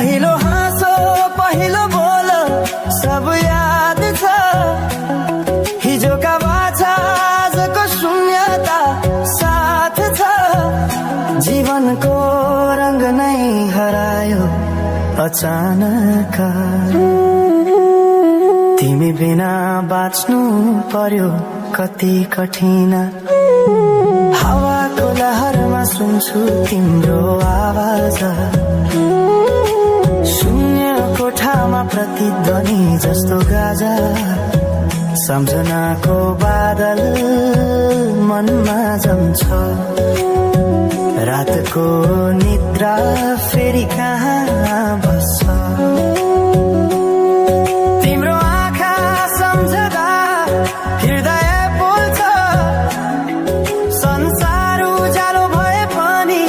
पहिलो हाँसो पहिलो बोल सब याद छ हिजोका बाछा आजको शून्यता साथ छ जीवनको रंग नै हरायो अचानक तिमी बिना बाँच्नु पर्यो कति कठिन हावाको लहरमा सुन्छु तिम्रो आवाज शून्य कोठामा प्रतिध्वनि जस्तो गाजा सम्झनाको बादल मनमा जम्छ रातको निद्रा फेरि कहाँ बस्छ तिम्रो आँखा सम्झदा हृदय पोल्छ संसार उज्यालो भए पनि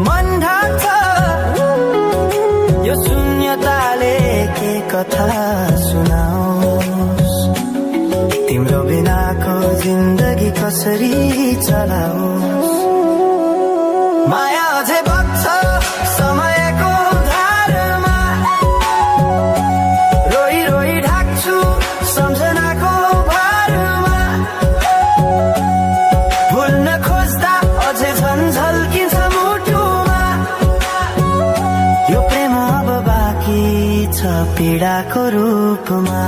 मन ढाक्छ यो शून्यताले के कथा सुनाओस् तिम्रो बिनाको जिन्दगी कसरी चलाओस् माया अझै बग्छ समयको धारमा रोई रोई ढाक्छु सम्झनाको भारमा भुल्न खोज्दा अझै झन्झल्किन्छ मुटुमा यो प्रेम अब बाँकी छ पीडाको रूपमा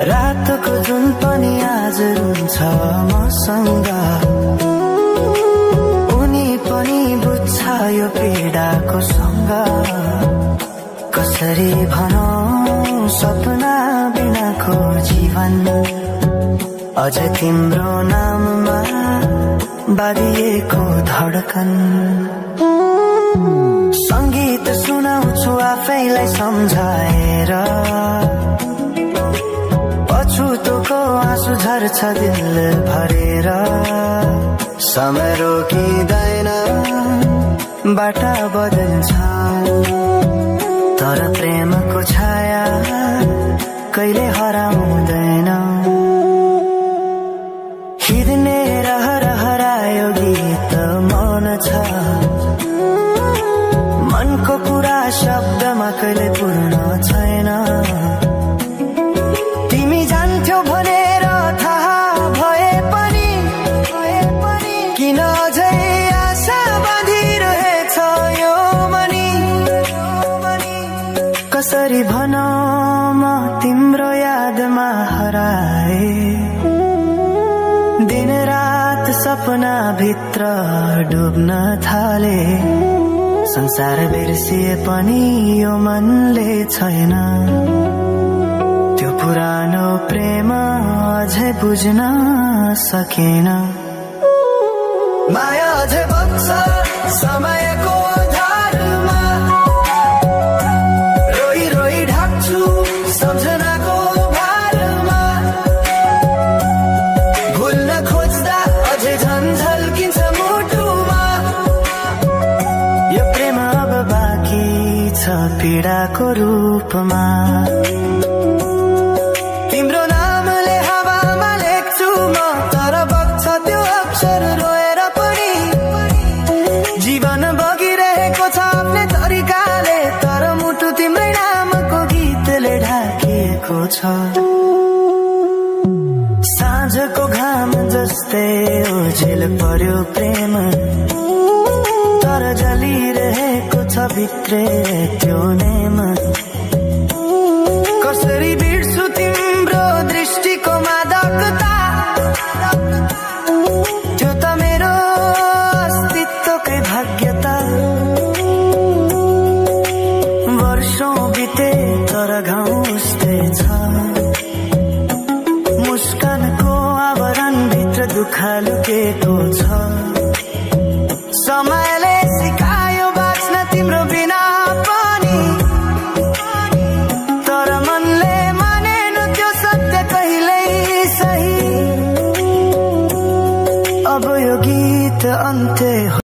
रातको जुन पनि आज रुन्छ मसँग पनि बुझ्छ यो पीडाको सँग कसरी भनौं सपना बिनाको जीवन अझ तिम्रो नाममा बाँधिएको धडकन संगीत सुनाउँछु आफैलाई सम्झाएर पछुतोको आँसु झर्छ दिल भरेर समय रोकिँदैन बाटा बदल्छ तर प्रेमको छाया कहिले हराउँदैन हिँड्ने हरायो गीत मौन छ मनको कुरा शब्दमा कहिले पूर्ण छैन तिमी जान्थ्यौ भनेर थाहा भए पनि किन अझै आशा बाँधिरहेछ यो मनी कसरी भनौं म तिम्रो यादमा हराए दिन रात सपना भित्र डुब्न थाले संसार बिर्सिए पनि यो मनले छैन त्यो पुरानो प्रेम अझै बुझ्न सकेन माया अझै बग्छ समयको धारमा रोई रोई ढाक्छु सम्झनाको भारमा भुल्न खोज्दा अझै झन्झल्किन्छ मुटुमा यो प्रेम अब बाँकी छ पीडाको रूपमा तिम्रो नामले हावामा लेख्छु म तर बग्छ त्यो अक्षर रोएर पनि जीवन बगिरहेको छ आफ्नै तरिकाले तर मुटु तिम्रै नामको गीतले ढाकिएको छ साँझको घाम जस्तै ओझेल पर्यो प्रेम तर जलिरहेको छ भित्रै त्यो नेम कसरी बिर्छु तिम्रो दृष्टिको मादकता त्यो त मेरो अस्तित्वकै भाग्यता वर्षौं बिते तर घाउ उस्तै छ मुस्कानको आवरण भित्र दुःख लुकेको छ समय